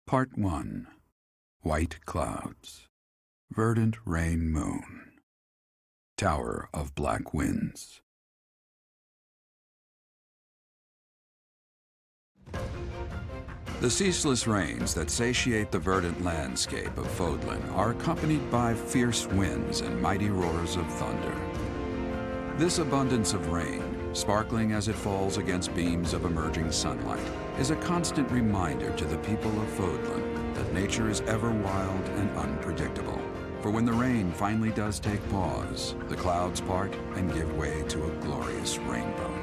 Part 1. White Clouds. Verdant Rain Moon. Tower of Black Winds. The ceaseless rains that satiate the verdant landscape of Fodlan are accompanied by fierce winds and mighty roars of thunder. This abundance of rain, sparkling as it falls against beams of emerging sunlight, is a constant reminder to the people of Fodlan that nature is ever wild and unpredictable. For when the rain finally does take pause, the clouds part and give way to a glorious rainbow.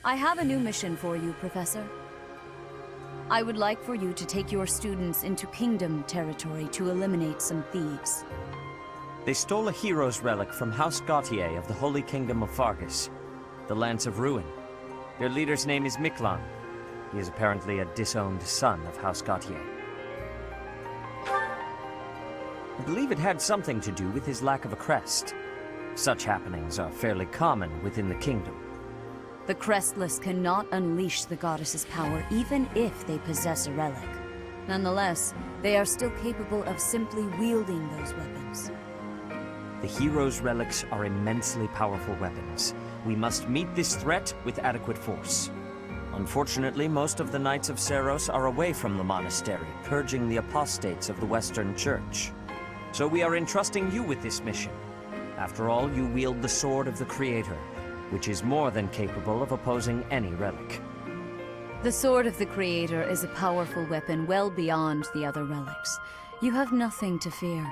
I have a new mission for you, Professor. I would like for you to take your students into Kingdom territory to eliminate some thieves. They stole a hero's relic from House Gautier of the Holy Kingdom of Fargus, the Lance of Ruin. Their leader's name is Miklan. He is apparently a disowned son of House Gautier. I believe it had something to do with his lack of a crest. Such happenings are fairly common within the kingdom. The Crestless cannot unleash the goddess's power even if they possess a relic. Nonetheless, they are still capable of simply wielding those weapons. The hero's relics are immensely powerful weapons. We must meet this threat with adequate force. Unfortunately, most of the Knights of Seiros are away from the monastery, purging the apostates of the Western Church. So we are entrusting you with this mission. After all, you wield the Sword of the Creator, which is more than capable of opposing any relic. The Sword of the Creator is a powerful weapon well beyond the other relics. You have nothing to fear.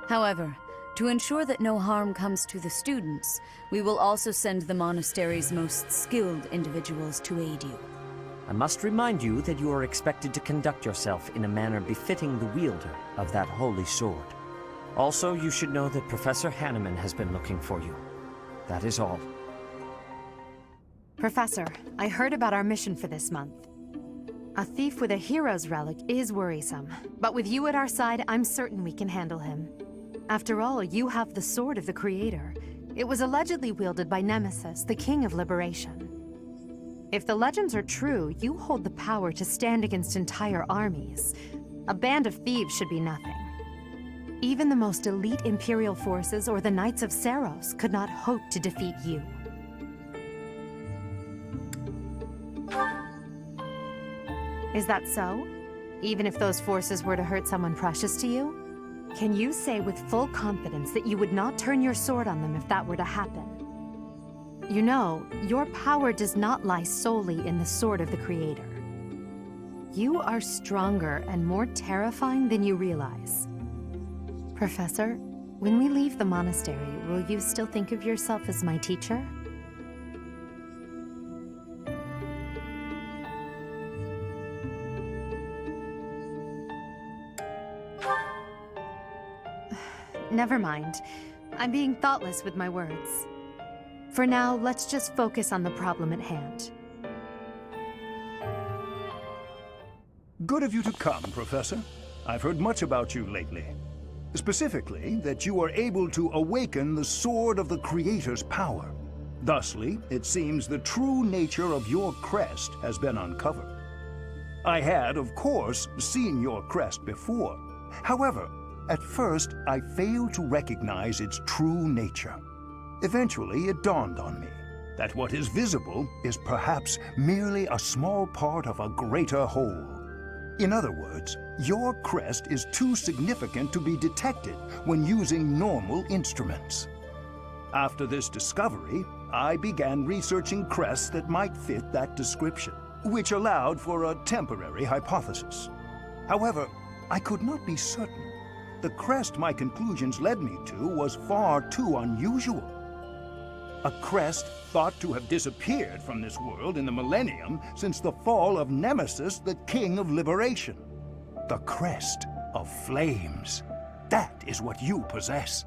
However, to ensure that no harm comes to the students, we will also send the monastery's most skilled individuals to aid you. I must remind you that you are expected to conduct yourself in a manner befitting the wielder of that holy sword. Also, you should know that Professor Hanneman has been looking for you. That is all. Professor, I heard about our mission for this month. A thief with a hero's relic is worrisome, but with you at our side, I'm certain we can handle him. After all, you have the Sword of the Creator. It was allegedly wielded by Nemesis, the King of Liberation. If the legends are true, you hold the power to stand against entire armies. A band of thieves should be nothing. Even the most elite Imperial forces or the Knights of Seiros could not hope to defeat you. Is that so? Even if those forces were to hurt someone precious to you? Can you say with full confidence that you would not turn your sword on them if that were to happen? You know, your power does not lie solely in the Sword of the Creator. You are stronger and more terrifying than you realize. Professor, when we leave the monastery, will you still think of yourself as my teacher? Never mind. I'm being thoughtless with my words. For now, let's just focus on the problem at hand. Good of you to come, Professor. I've heard much about you lately. Specifically, that you are able to awaken the Sword of the Creator's power. Thusly, it seems the true nature of your crest has been uncovered. I had, of course, seen your crest before. However, at first, I failed to recognize its true nature. Eventually, it dawned on me that what is visible is perhaps merely a small part of a greater whole. In other words, your crest is too significant to be detected when using normal instruments. After this discovery, I began researching crests that might fit that description, which allowed for a temporary hypothesis. However, I could not be certain. The crest my conclusions led me to was far too unusual. A crest thought to have disappeared from this world in the millennium since the fall of Nemesis, the King of Liberation. The crest of flames. That is what you possess.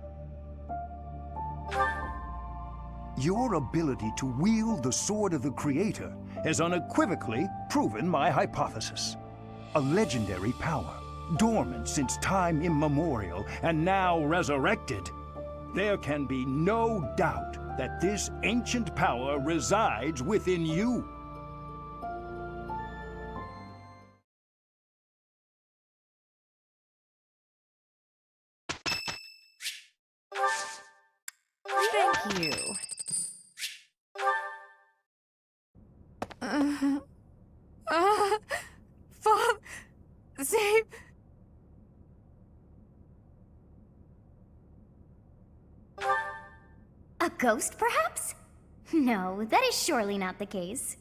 Your ability to wield the sword of the Creator has unequivocally proven my hypothesis. A legendary power, dormant since time immemorial, and now resurrected. There can be no doubt that this ancient power resides within you. Thank you. Father, save... A ghost, perhaps? No, that is surely not the case.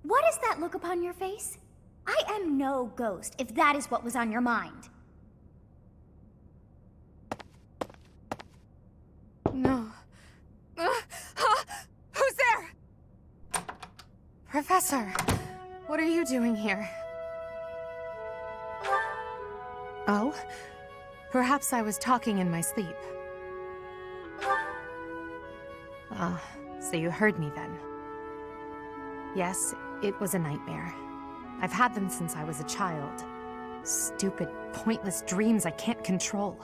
What is that look upon your face? I am no ghost, if that is what was on your mind. No. Who's there? Professor, what are you doing here? Oh? Perhaps I was talking in my sleep. So you heard me then. Yes, it was a nightmare. I've had them since I was a child. Stupid, pointless dreams I can't control.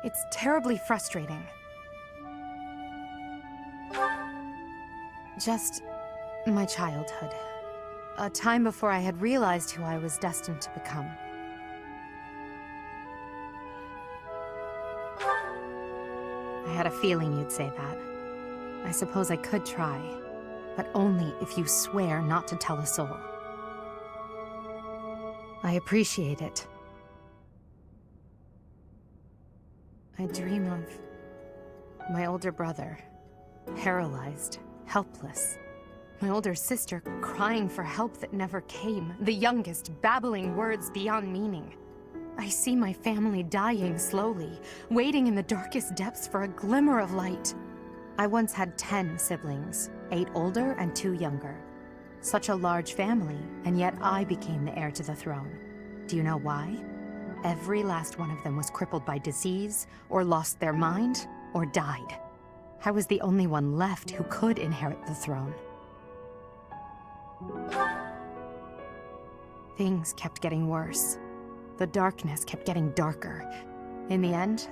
It's terribly frustrating. Just my childhood. A time before I had realized who I was destined to become. I had a feeling you'd say that. I suppose I could try, but only if you swear not to tell a soul. I appreciate it. I dream of my older brother, paralyzed, helpless. My older sister crying for help that never came, the youngest babbling words beyond meaning. I see my family dying slowly, waiting in the darkest depths for a glimmer of light. I once had 10 siblings, 8 older and 2 younger. Such a large family, and yet I became the heir to the throne. Do you know why? Every last one of them was crippled by disease, or lost their mind, or died. I was the only one left who could inherit the throne. Things kept getting worse. The darkness kept getting darker. In the end,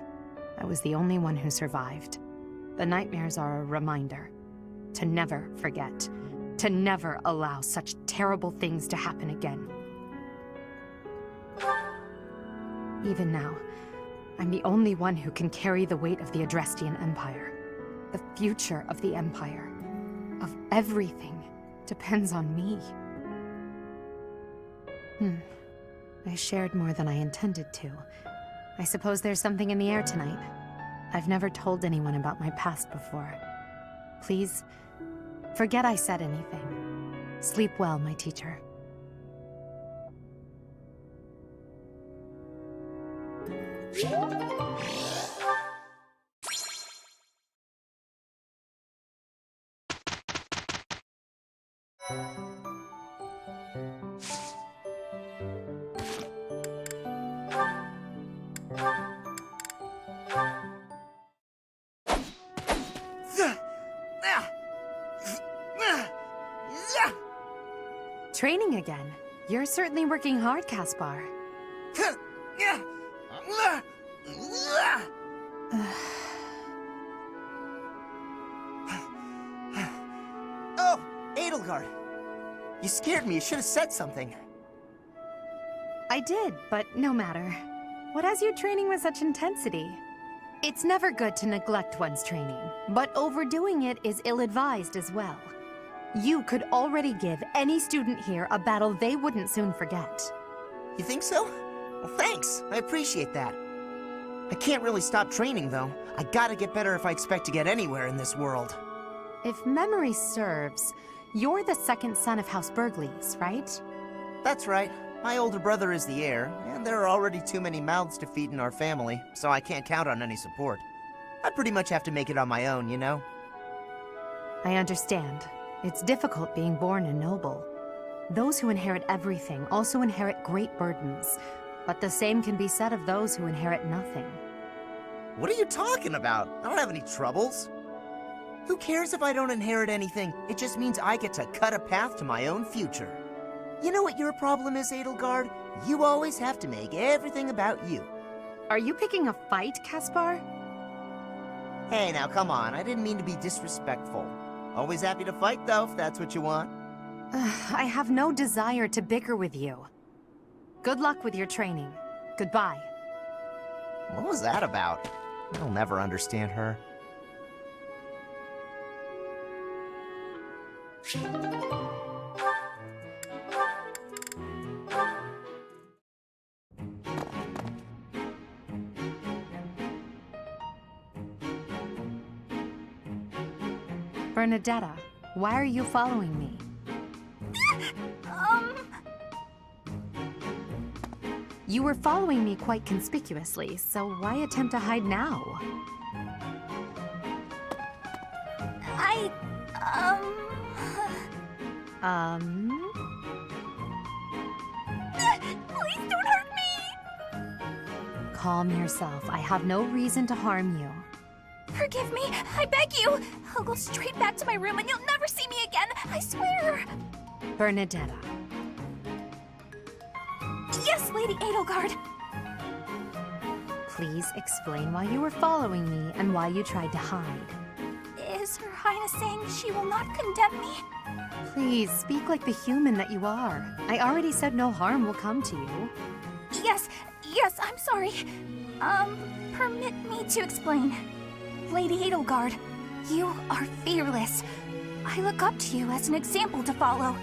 I was the only one who survived. The nightmares are a reminder to never forget, to never allow such terrible things to happen again. Even now, I'm the only one who can carry the weight of the Adrestian Empire. The future of the Empire, of everything, depends on me. I shared more than I intended to. I suppose there's something in the air tonight. I've never told anyone about my past before. Please, forget I said anything. Sleep well, my teacher. Training again. You're certainly working hard, Caspar. Oh, Edelgard. You scared me. You should have said something. I did, but no matter. What has you training with such intensity? It's never good to neglect one's training, but overdoing it is ill-advised as well. You could already give any student here a battle they wouldn't soon forget. You think so? Well, thanks. I appreciate that. I can't really stop training, though. I gotta get better if I expect to get anywhere in this world. If memory serves, you're the second son of House Burgleys, right? That's right. My older brother is the heir, and there are already too many mouths to feed in our family, so I can't count on any support. I pretty much have to make it on my own, you know? I understand. It's difficult being born a noble. Those who inherit everything also inherit great burdens, but the same can be said of those who inherit nothing. What are you talking about? I don't have any troubles. Who cares if I don't inherit anything? It just means I get to cut a path to my own future. You know what your problem is, Edelgard? You always have to make everything about you. Are you picking a fight, Caspar? Hey, now come on. I didn't mean to be disrespectful. Always happy to fight, though, if that's what you want. I have no desire to bicker with you. Good luck with your training. Goodbye. What was that about? I'll never understand her. Bernadetta, why are you following me? You were following me quite conspicuously, so why attempt to hide now? Please don't hurt me! Calm yourself. I have no reason to harm you. Forgive me, I beg you! I'll go straight back to my room and you'll never see me again, I swear! Bernadetta. Yes, Lady Edelgard! Please explain why you were following me and why you tried to hide. Is Her Highness saying she will not condemn me? Please, speak like the human that you are. I already said no harm will come to you. Yes, I'm sorry. Permit me to explain. Lady Edelgard, you are fearless. I look up to you as an example to follow.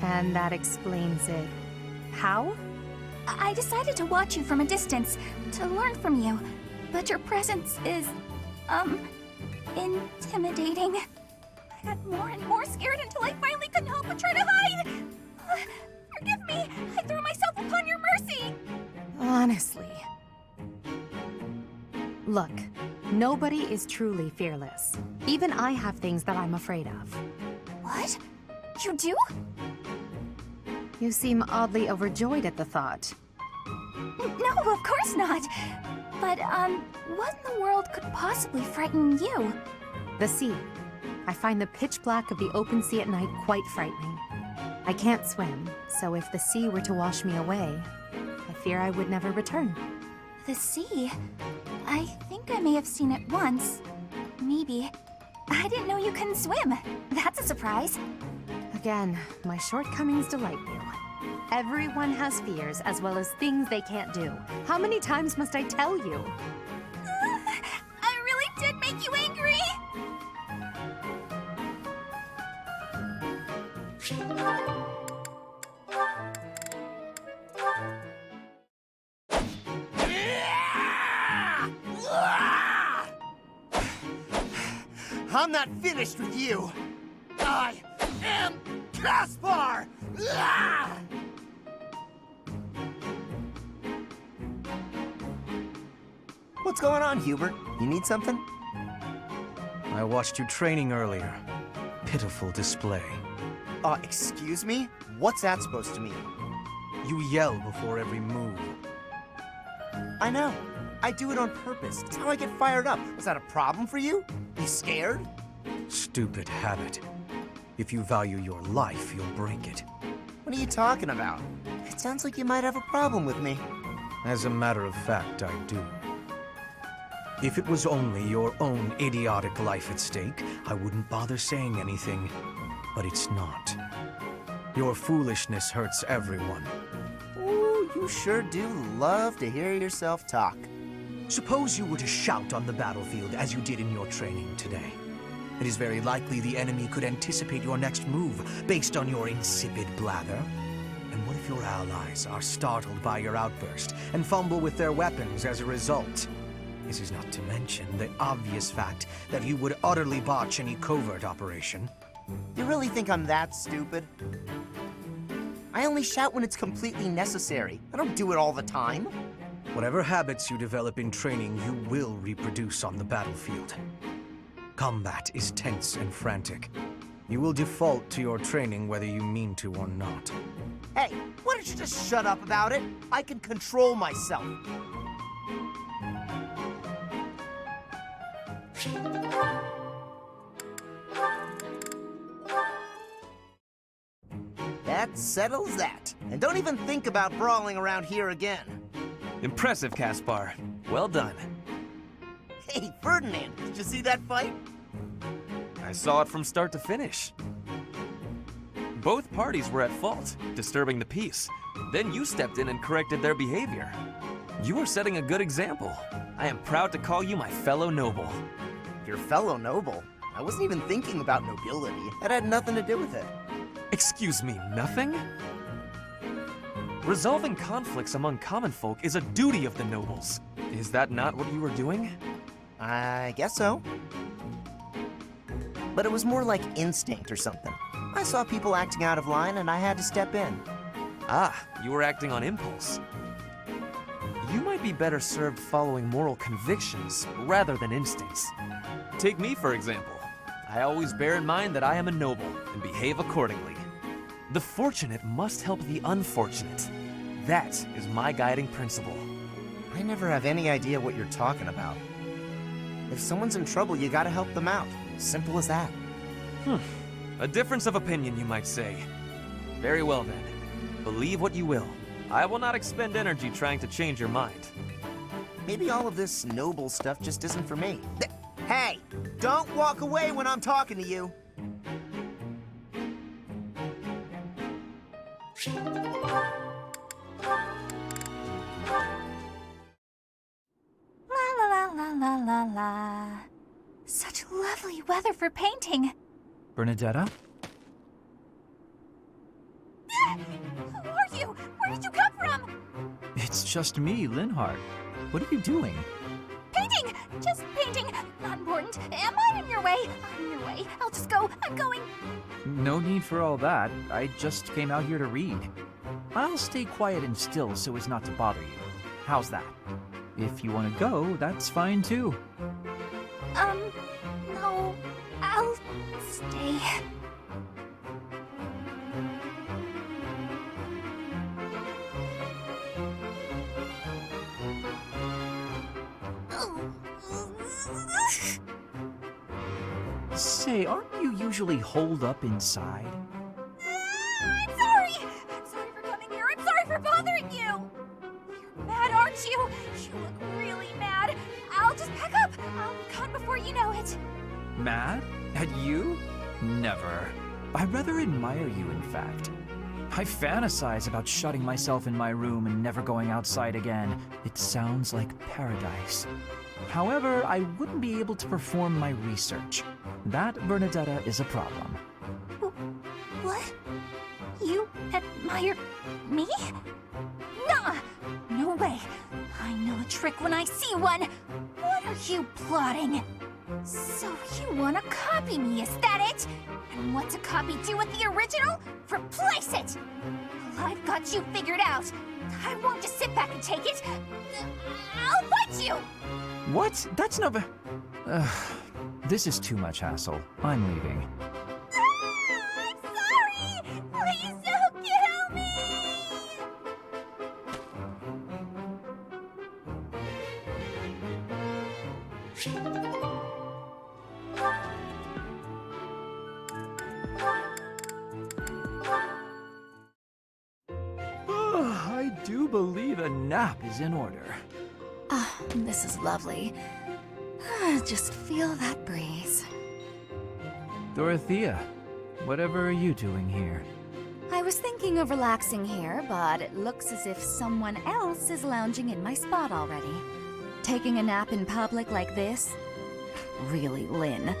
And that explains it. How? I decided to watch you from a distance, to learn from you, but your presence is, intimidating. I got more and more scared until I finally couldn't help but try to hide! Forgive me, I threw myself upon your mercy! Honestly. Look, nobody is truly fearless. Even I have things that I'm afraid of. What? You do? You seem oddly overjoyed at the thought. No, of course not. But, what in the world could possibly frighten you? The sea. I find the pitch black of the open sea at night quite frightening. I can't swim, so if the sea were to wash me away, I fear I would never return. The sea? I think I may have seen it once. Maybe. I didn't know you couldn't swim. That's a surprise. Again, my shortcomings delight you. Everyone has fears as well as things they can't do. How many times must I tell you? I really did make you angry! I'm not finished with you. I am Caspar! What's going on, Hubert? You need something? I watched you training earlier. Pitiful display. Excuse me? What's that supposed to mean? You yell before every move. I know. I do it on purpose. It's how I get fired up. Was that a problem for you? You scared? Stupid habit. If you value your life, you'll break it. What are you talking about? It sounds like you might have a problem with me. As a matter of fact, I do. If it was only your own idiotic life at stake, I wouldn't bother saying anything. But it's not. Your foolishness hurts everyone. Ooh, you sure do love to hear yourself talk. Suppose you were to shout on the battlefield as you did in your training today. It is very likely the enemy could anticipate your next move based on your insipid blather. And what if your allies are startled by your outburst and fumble with their weapons as a result? This is not to mention the obvious fact that you would utterly botch any covert operation. You really think I'm that stupid? I only shout when it's completely necessary. I don't do it all the time. Whatever habits you develop in training, you will reproduce on the battlefield. Combat is tense and frantic. You will default to your training whether you mean to or not. Hey, why don't you just shut up about it? I can control myself. That settles that. And don't even think about brawling around here again. Impressive, Caspar. Well done. Hey, Ferdinand, did you see that fight? I saw it from start to finish. Both parties were at fault, disturbing the peace. Then you stepped in and corrected their behavior. You are setting a good example. I am proud to call you my fellow noble. Your fellow noble? I wasn't even thinking about nobility. That had nothing to do with it. Excuse me, nothing? Resolving conflicts among common folk is a duty of the nobles. Is that not what you were doing? I guess so. But it was more like instinct or something. I saw people acting out of line and I had to step in. Ah, you were acting on impulse. You might be better served following moral convictions rather than instincts. Take me, for example. I always bear in mind that I am a noble and behave accordingly. The fortunate must help the unfortunate. That is my guiding principle. I never have any idea what you're talking about. If someone's in trouble, you gotta help them out. Simple as that. A difference of opinion, you might say. Very well then. Believe what you will. I will not expend energy trying to change your mind. Maybe all of this noble stuff just isn't for me. Hey, don't walk away when I'm talking to you. La la la la la la la. Such lovely weather for painting. Bernadetta? Who are you? Where did you come from? It's just me, Linhardt. What are you doing? Painting! Just painting. Not important. Am I in your way? I'm in your way. I'll just go. I'm going. No need for all that. I just came out here to read. I'll stay quiet and still so as not to bother you. How's that? If you want to go, that's fine too. No. I'll stay. Say, aren't you usually holed up inside? I'm sorry! I'm sorry for coming here. I'm sorry for bothering you! You're mad, aren't you? You look really mad. I'll just pack up. I'll be gone before you know it. Mad? At you? Never. I rather admire you, in fact. I fantasize about shutting myself in my room and never going outside again. It sounds like paradise. However, I wouldn't be able to perform my research. That, Bernadetta, is a problem. What? You admire me? Nah! No way. I know a trick when I see one. What are you plotting? So you want to copy me, is that it? And what to copy do with the original? Replace it! Well, I've got you figured out. I won't just sit back and take it. I'll fight you! What? That's no... This is too much hassle. I'm leaving. I'm sorry! Please don't kill me! I do believe a nap is in order. Ah, this is lovely. Just feel that breeze. Dorothea, whatever are you doing here? I was thinking of relaxing here, but it looks as if someone else is lounging in my spot already. Taking a nap in public like this? Really, Lynn.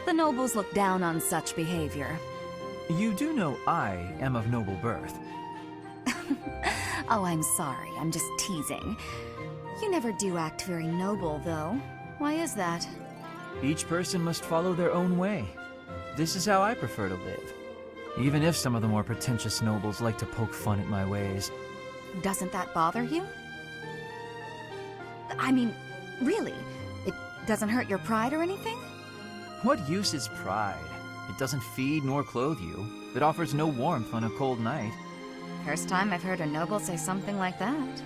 The nobles look down on such behavior. You do know I am of noble birth. Oh, I'm sorry. I'm just teasing. You never do act very noble, though. Why is that? Each person must follow their own way. This is how I prefer to live. Even if some of the more pretentious nobles like to poke fun at my ways. Doesn't that bother you? I mean, really? It doesn't hurt your pride or anything? What use is pride? It doesn't feed nor clothe you. It offers no warmth on a cold night. First time I've heard a noble say something like that.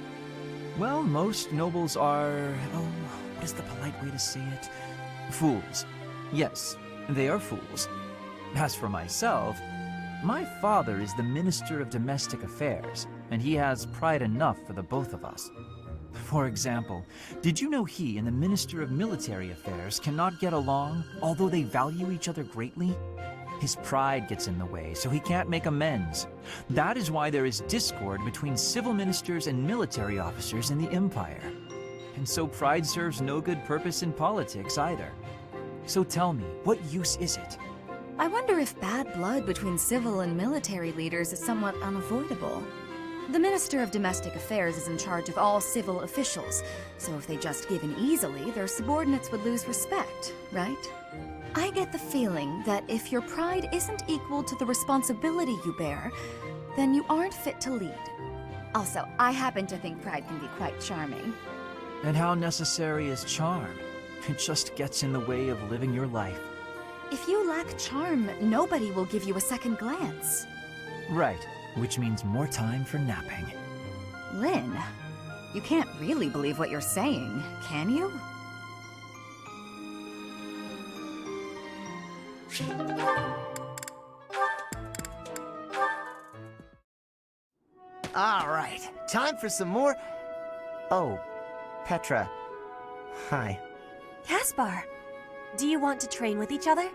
Well, most nobles are... oh, what is the polite way to say it? Fools. Yes, they are fools. As for myself, my father is the Minister of Domestic Affairs, and he has pride enough for the both of us. For example, did you know he and the Minister of Military Affairs cannot get along, although they value each other greatly? His pride gets in the way, so he can't make amends. That is why there is discord between civil ministers and military officers in the Empire. And so pride serves no good purpose in politics either. So tell me, what use is it? I wonder if bad blood between civil and military leaders is somewhat unavoidable. The Minister of Domestic Affairs is in charge of all civil officials, so if they just give in easily, their subordinates would lose respect, right? I get the feeling that if your pride isn't equal to the responsibility you bear, then you aren't fit to lead. Also, I happen to think pride can be quite charming. And how necessary is charm? It just gets in the way of living your life. If you lack charm, nobody will give you a second glance. Right, which means more time for napping. Lynn, you can't really believe what you're saying, can you? All right, time for some more... Oh, Petra. Hi. Caspar, do you want to train with each other?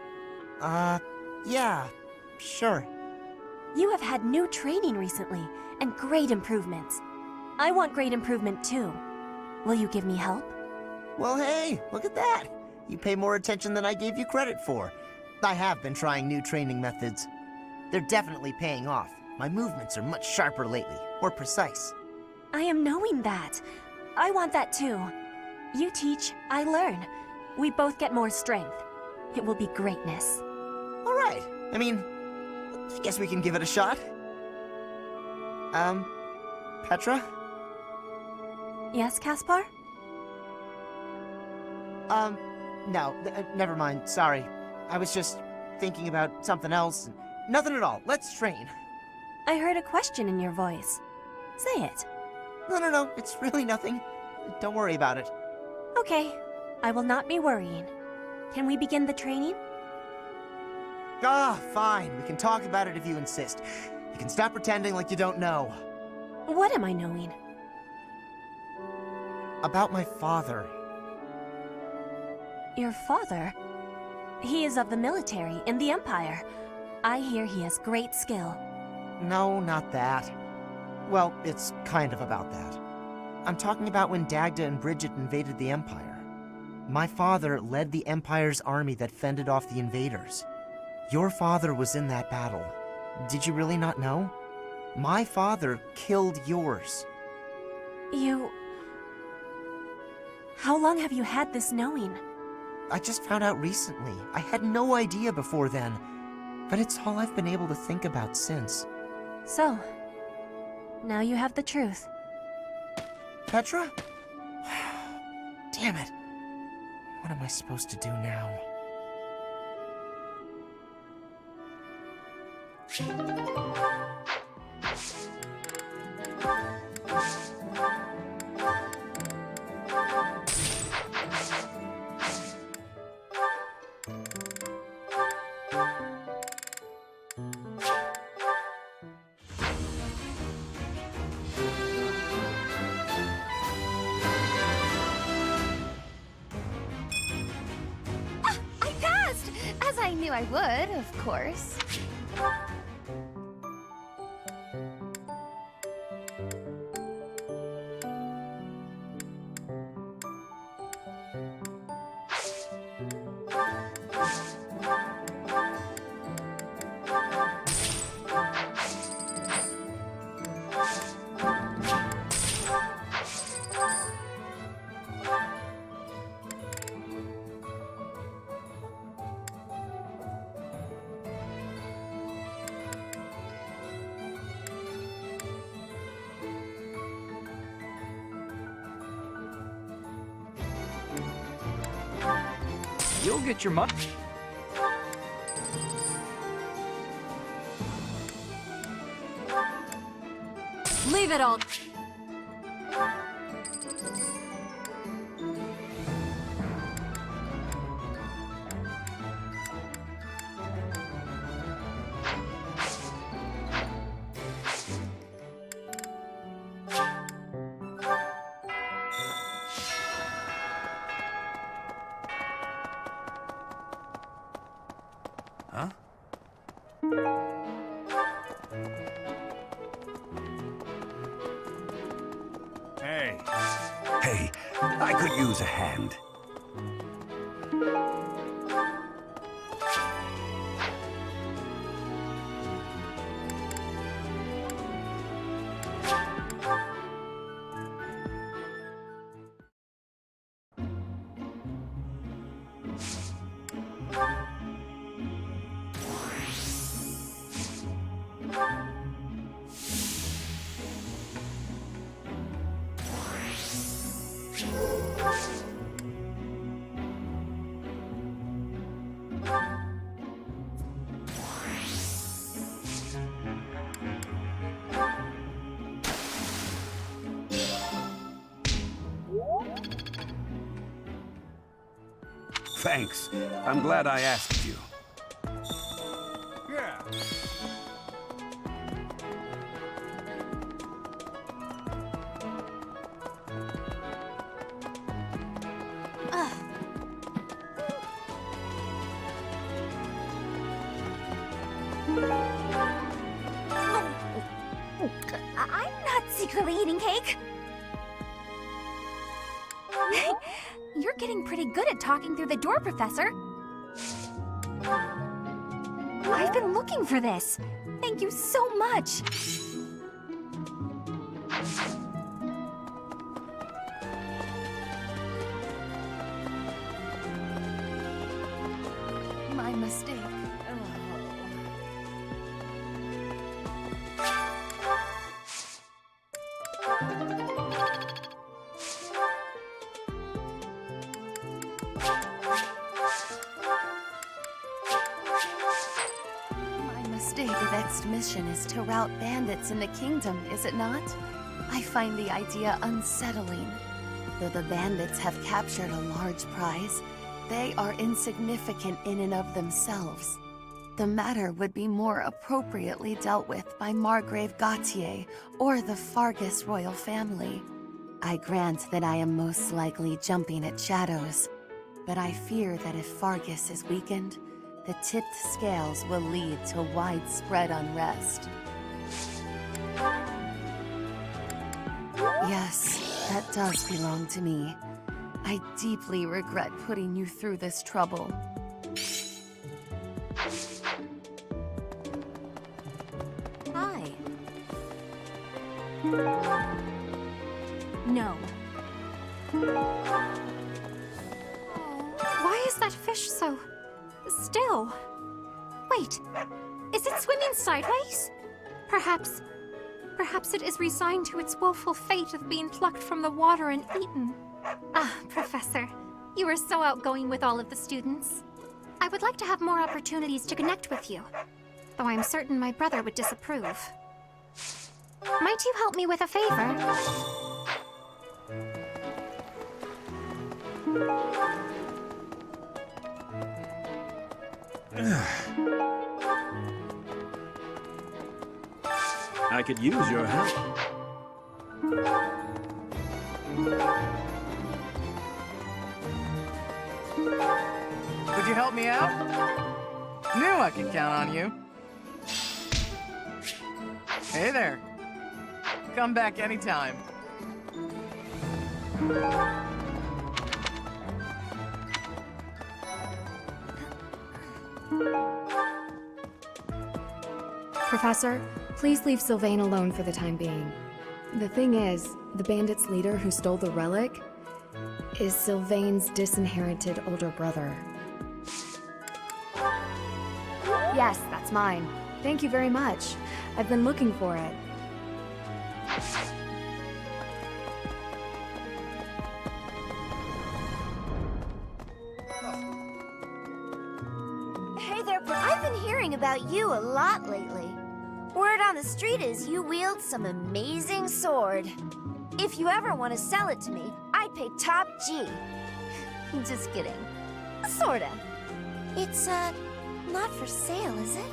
Yeah, sure. You have had new training recently, and great improvements. I want great improvement too. Will you give me help? Well, hey, look at that. You pay more attention than I gave you credit for. I have been trying new training methods. They're definitely paying off. My movements are much sharper lately, more precise. I am knowing that. I want that too. You teach, I learn. We both get more strength. It will be greatness. All right. I mean, I guess we can give it a shot. Petra? Yes, Caspar? No, never mind. Sorry. I was just thinking about something else. Nothing at all. Let's train. I heard a question in your voice. Say it. No. It's really nothing. Don't worry about it. Okay. I will not be worrying. Can we begin the training? Ah, fine. We can talk about it if you insist. You can stop pretending like you don't know. What am I knowing? About my father. Your father? He is of the military in the Empire. I hear he has great skill. No, not that. Well, it's kind of about that. I'm talking about when Dagda and Bridget invaded the Empire. My father led the Empire's army that fended off the invaders. Your father was in that battle. Did you really not know? My father killed yours. You... How long have you had this knowing? I just found out recently. I had no idea before then. But it's all I've been able to think about since. So, now you have the truth. Petra? Damn it. What am I supposed to do now? I passed! As I knew I would, of course. You'll get your money. Leave it all. Huh? Hey, I could use a hand. Thanks. I'm glad I asked you. Yeah. I'm not secretly eating cake. You're getting pretty good at talking through the door, Professor. I've been looking for this. Thank you so much. My mistake. The next mission is to rout bandits in the kingdom, is it not? I find the idea unsettling. Though the bandits have captured a large prize, they are insignificant in and of themselves. The matter would be more appropriately dealt with by Margrave Gautier or the Fargus royal family. I grant that I am most likely jumping at shadows, but I fear that if Fargus is weakened, the tipped scales will lead to widespread unrest. Yes, that does belong to me. I deeply regret putting you through this trouble. Hi. No. Why is that fish so still? Wait, is it swimming sideways? Perhaps it is resigned to its woeful fate of being plucked from the water and eaten. Ah, Professor, you are so outgoing with all of the students. I would like to have more opportunities to connect with you, though I am certain my brother would disapprove. Might you help me with a favor? I could use your help. Would you help me out? Knew I could count on you. Hey there. Come back anytime. Professor, please leave Sylvain alone for the time being. The thing is, the bandits' leader who stole the relic is Sylvain's disinherited older brother. Yes, that's mine. Thank you very much. I've been looking for it. there, I've been hearing about you a lot lately. Word on the street is you wield some amazing sword. If you ever want to sell it to me, I'd pay top G. Just kidding. Sorta. It's, not for sale, is it?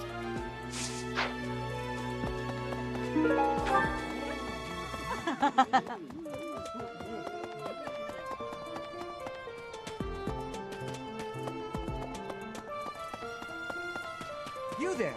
You there!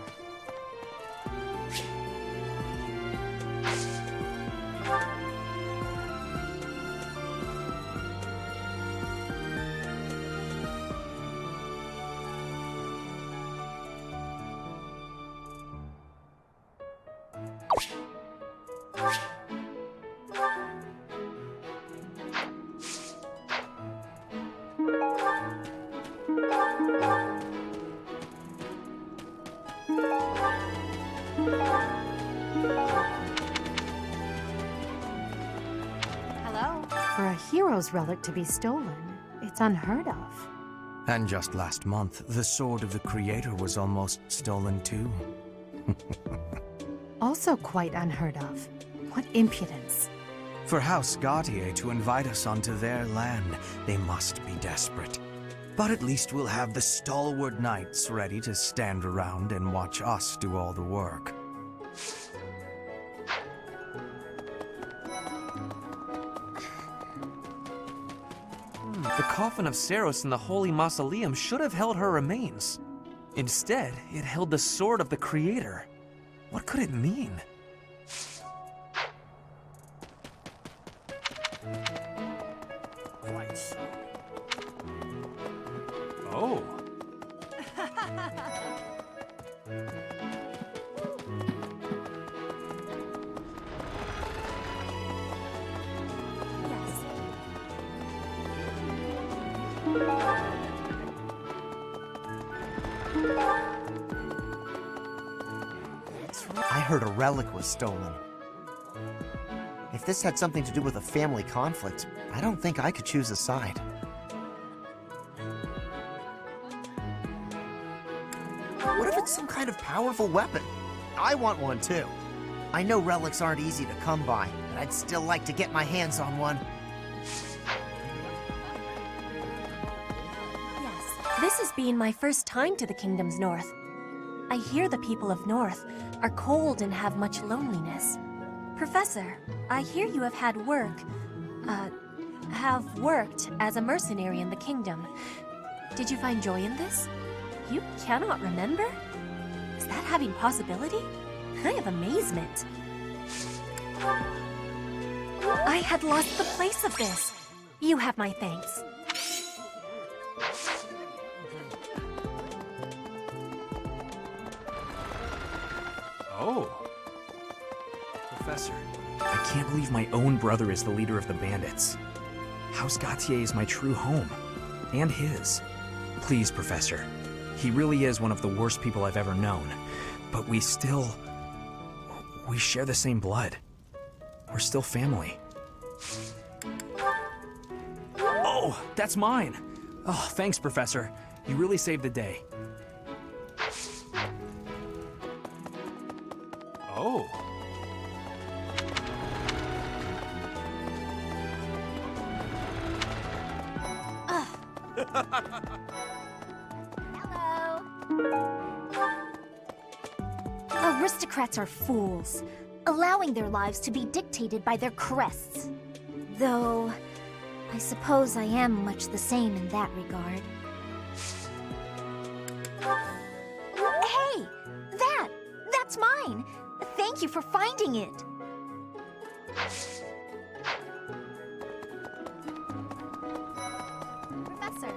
Hello? For a hero's relic to be stolen, it's unheard of. And just last month, the sword of the Creator was almost stolen too. Also quite unheard of. What impudence. For House Gautier to invite us onto their land, they must be desperate. But at least we'll have the stalwart knights ready to stand around and watch us do all the work. The coffin of Saros in the Holy Mausoleum should have held her remains. Instead, it held the sword of the Creator. What could it mean? Oh. I heard a relic was stolen. If this had something to do with a family conflict, I don't think I could choose a side. What if it's some kind of powerful weapon? I want one too. I know relics aren't easy to come by, but I'd still like to get my hands on one. Yes, this has been my first time to the Kingdom's North. I hear the people of North are cold and have much loneliness. Professor, I hear you have worked as a mercenary in the Kingdom. Did you find joy in this? You cannot remember? Is that having possibility? I have amazement. I had lost the place of this. You have my thanks. Oh. Professor, I can't believe my own brother is the leader of the bandits. House Gautier is my true home. And his. Please, Professor. He really is one of the worst people I've ever known. But we share the same blood. We're still family. Oh, that's mine! Oh, thanks, Professor. You really saved the day. Oh. Aristocrats are fools, allowing their lives to be dictated by their crests. Though, I suppose I am much the same in that regard. Hey! That's mine! Thank you for finding it! Professor.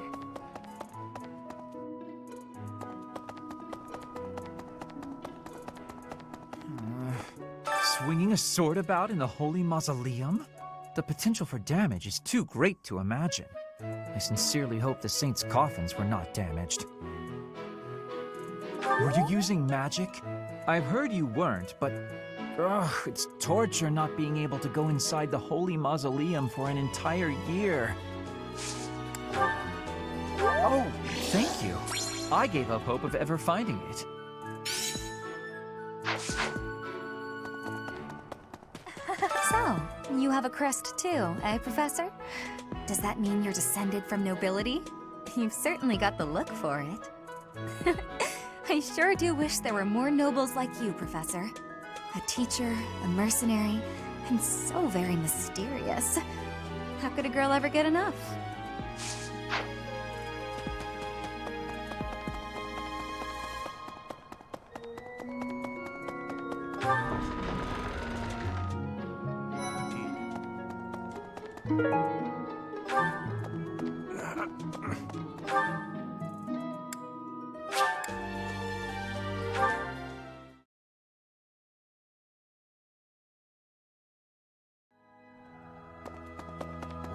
Swinging a sword about in the Holy Mausoleum? The potential for damage is too great to imagine. I sincerely hope the saints' coffins were not damaged. Were you using magic? I've heard you weren't, but it's torture not being able to go inside the Holy Mausoleum for an entire year. Oh, thank you. I gave up hope of ever finding it. So, you have a crest too, eh, Professor? Does that mean you're descended from nobility? You've certainly got the look for it. I sure do wish there were more nobles like you, Professor. A teacher, a mercenary, and so very mysterious. How could a girl ever get enough?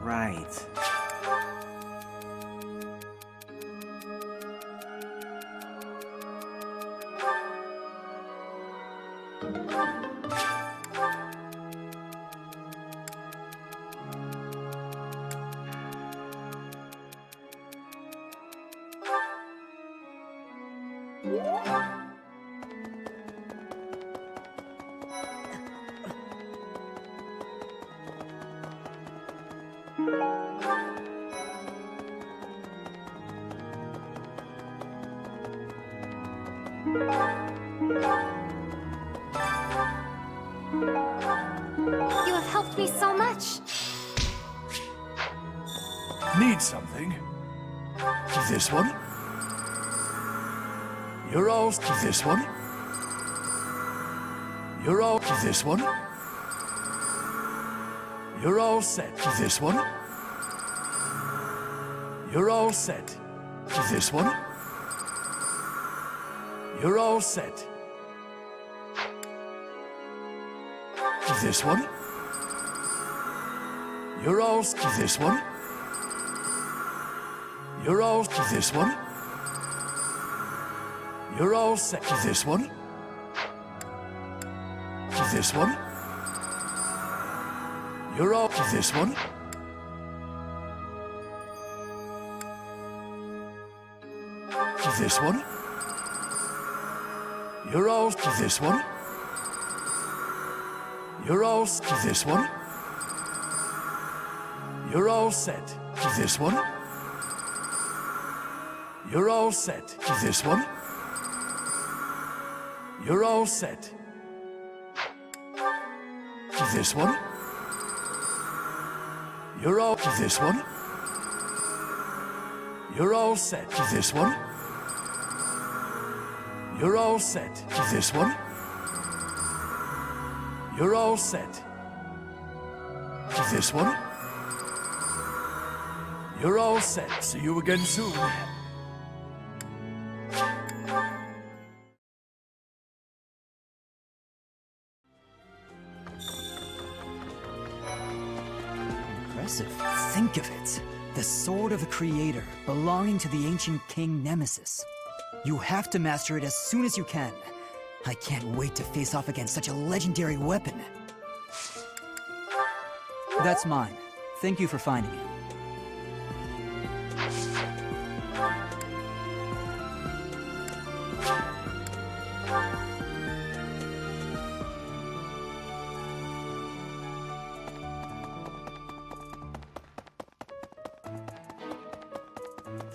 Right. You have helped me so much. Need something? This one? You're all... This one? You're all... This one? You're all set. This one? You're all set. This one? You're all set. This one? You're all... This one? You're all... This one? You're all set. This one? This one? You're all... This one? This one? You're all... This one? You're all... This one? You're all set. This one? You're all set. This one? You're all set. This one? You're all... This one? You're all set. This one? You're all set. This one? You're all set. This one? You're all set. See you again soon. Impressive. Think of it. The Sword of the Creator, belonging to the ancient king Nemesis. You have to master it as soon as you can. I can't wait to face off against such a legendary weapon. That's mine. Thank you for finding it.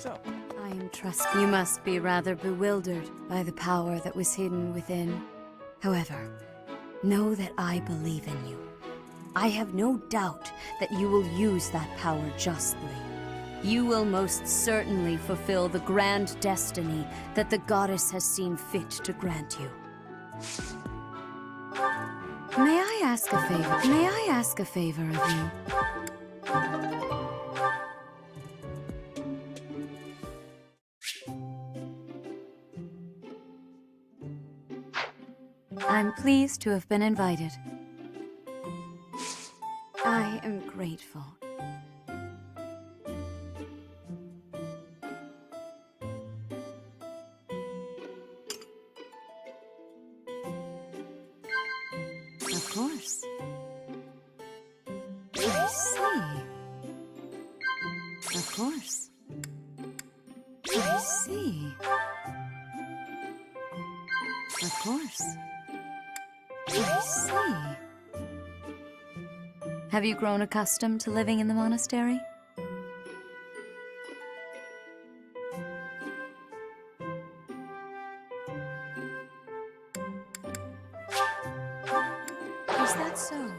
I am trusting. You must be rather bewildered by the power that was hidden within. However, know that I believe in you. I have no doubt that you will use that power justly. You will most certainly fulfill the grand destiny that the goddess has seen fit to grant you. May I ask a favor? May I ask a favor of you? I'm pleased to have been invited. I am grateful. Of course. I see. Of course. I see. Of course. I see. Have you grown accustomed to living in the monastery? Is that so?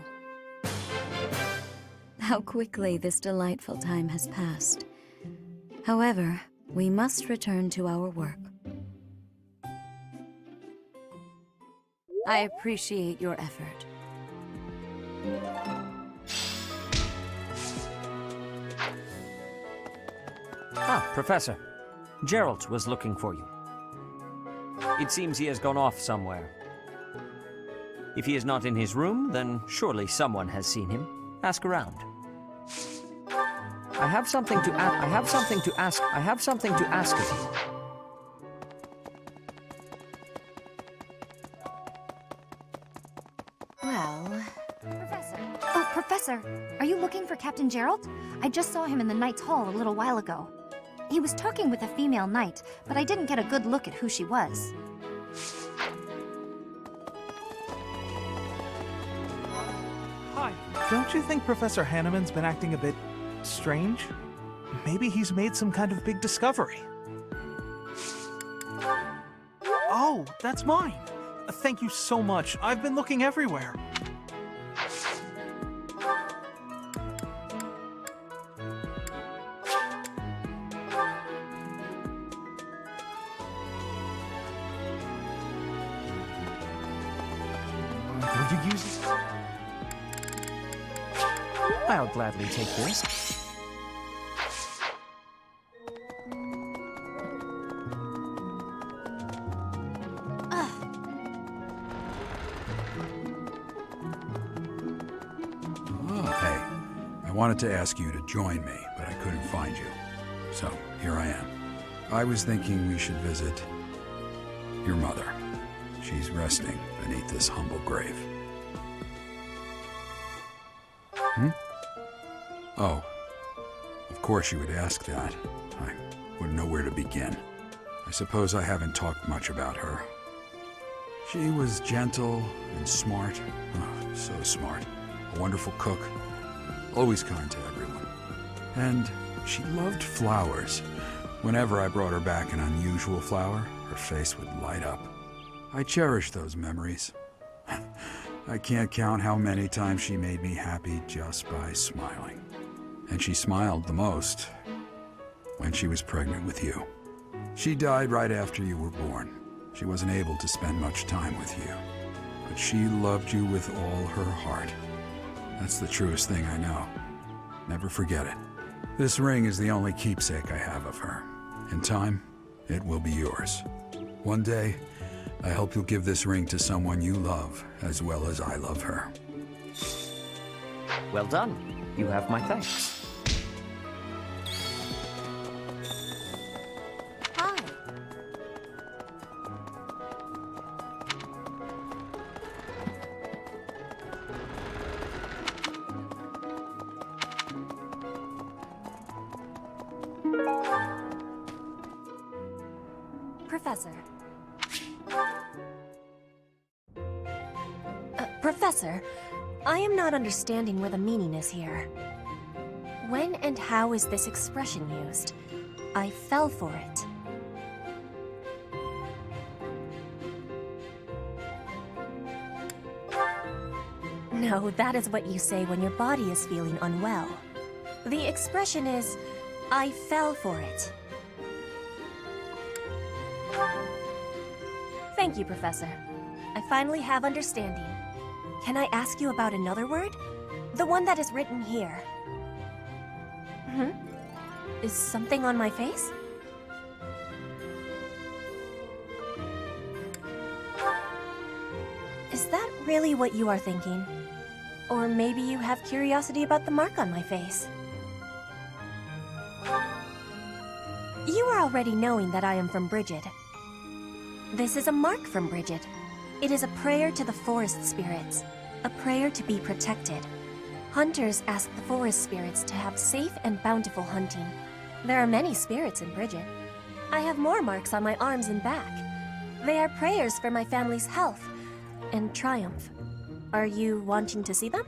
How quickly this delightful time has passed. However, we must return to our work. I appreciate your effort. Ah, Professor. Gerald was looking for you. It seems he has gone off somewhere. If he is not in his room, then surely someone has seen him. Ask around. I have something to ask of you. Well... Professor. Oh, Professor! Are you looking for Captain Gerald? I just saw him in the Knight's Hall a little while ago. He was talking with a female knight, but I didn't get a good look at who she was. Hi. Don't you think Professor Hanneman's been acting a bit strange? Maybe he's made some kind of big discovery. Oh, that's mine. Thank you so much. I've been looking everywhere. Would you use it? I'll gladly take this. I wanted to ask you to join me, but I couldn't find you. So, here I am. I was thinking we should visit your mother. She's resting beneath this humble grave. Oh, of course you would ask that. I wouldn't know where to begin. I suppose I haven't talked much about her. She was gentle and smart. Oh, so smart. A wonderful cook. Always kind to everyone. And she loved flowers. Whenever I brought her back an unusual flower, her face would light up. I cherish those memories. I can't count how many times she made me happy just by smiling. And she smiled the most when she was pregnant with you. She died right after you were born. She wasn't able to spend much time with you, but she loved you with all her heart. That's the truest thing I know. Never forget it. This ring is the only keepsake I have of her. In time, it will be yours. One day, I hope you'll give this ring to someone you love as well as I love her. Well done. You have my thanks. Hi. Professor. Professor, I am not understanding where the meaning is here. When and how is this expression used? I fell for it. No, that is what you say when your body is feeling unwell. The expression is, I fell for it. Thank you, Professor. I finally have understanding. Can I ask you about another word? The one that is written here. Is something on my face? Is that really what you are thinking? Or maybe you have curiosity about the mark on my face? You are already knowing that I am from Brigid. This is a mark from Brigid. It is a prayer to the forest spirits, a prayer to be protected. Hunters ask the forest spirits to have safe and bountiful hunting. There are many spirits in Brigid. I have more marks on my arms and back. They are prayers for my family's health and triumph. Are you wanting to see them?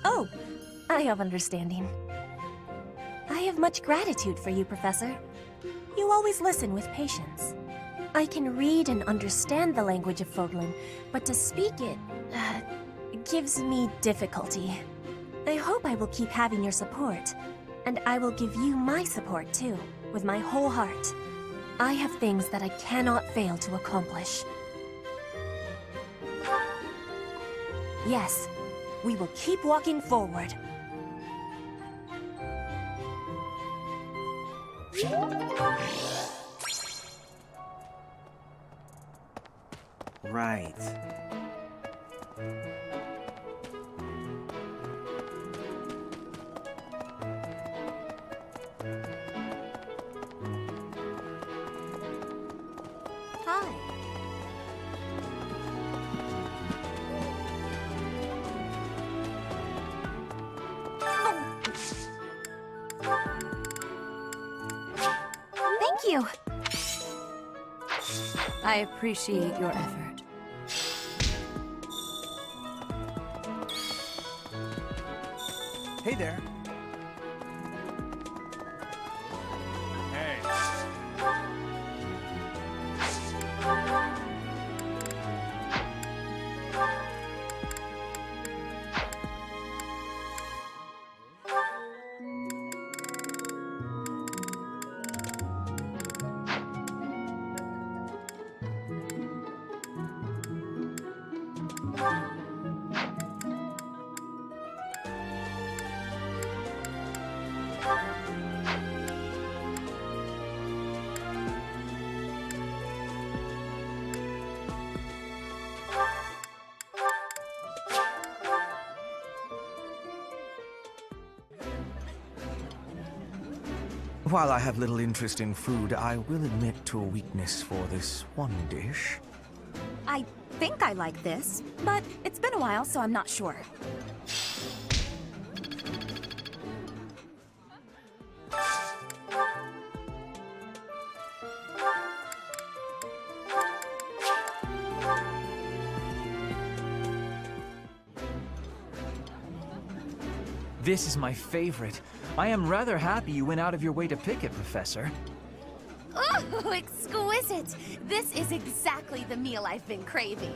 Oh, I have understanding. I have much gratitude for you, Professor. You always listen with patience. I can read and understand the language of Fodlan, but to speak it, gives me difficulty. I hope I will keep having your support, and I will give you my support too, with my whole heart. I have things that I cannot fail to accomplish. Yes, we will keep walking forward. Right. Hi. Thank you. I appreciate your effort. Hey there. Hey. While I have little interest in food, I will admit to a weakness for this one dish. I think I like this, but it's been a while, so I'm not sure. This is my favorite. I am rather happy you went out of your way to pick it, Professor. Oh, exquisite! This is exactly the meal I've been craving.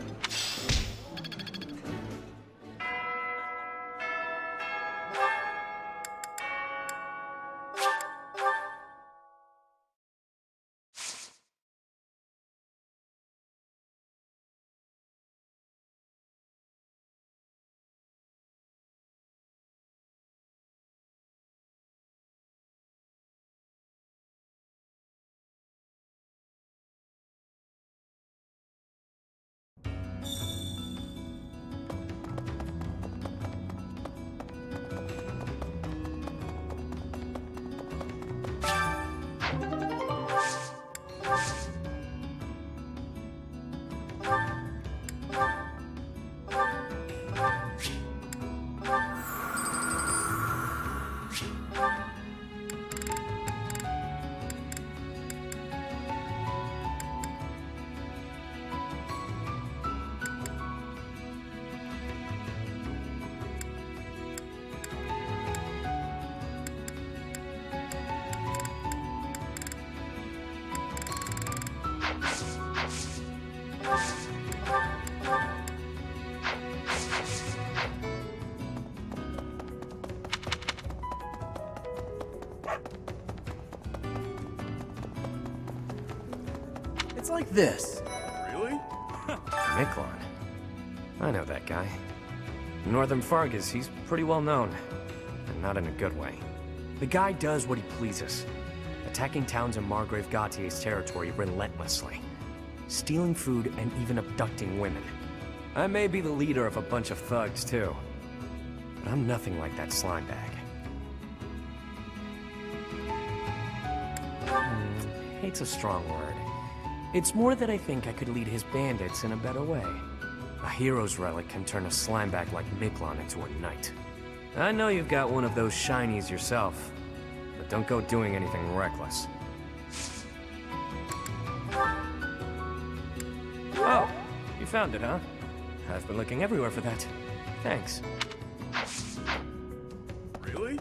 It's like this. Really? Miklon. I know that guy. In Northern Fargus, he's pretty well known. And not in a good way. The guy does what he pleases. Attacking towns in Margrave Gautier's territory relentlessly. Stealing food and even abducting women. I may be the leader of a bunch of thugs, too. But I'm nothing like that slime bag. Hate's a strong word. It's more that I think I could lead his bandits in a better way. A hero's relic can turn a slimebag like Miklon into a knight. I know you've got one of those shinies yourself, but don't go doing anything reckless. Oh, you found it, huh? I've been looking everywhere for that. Thanks. Really?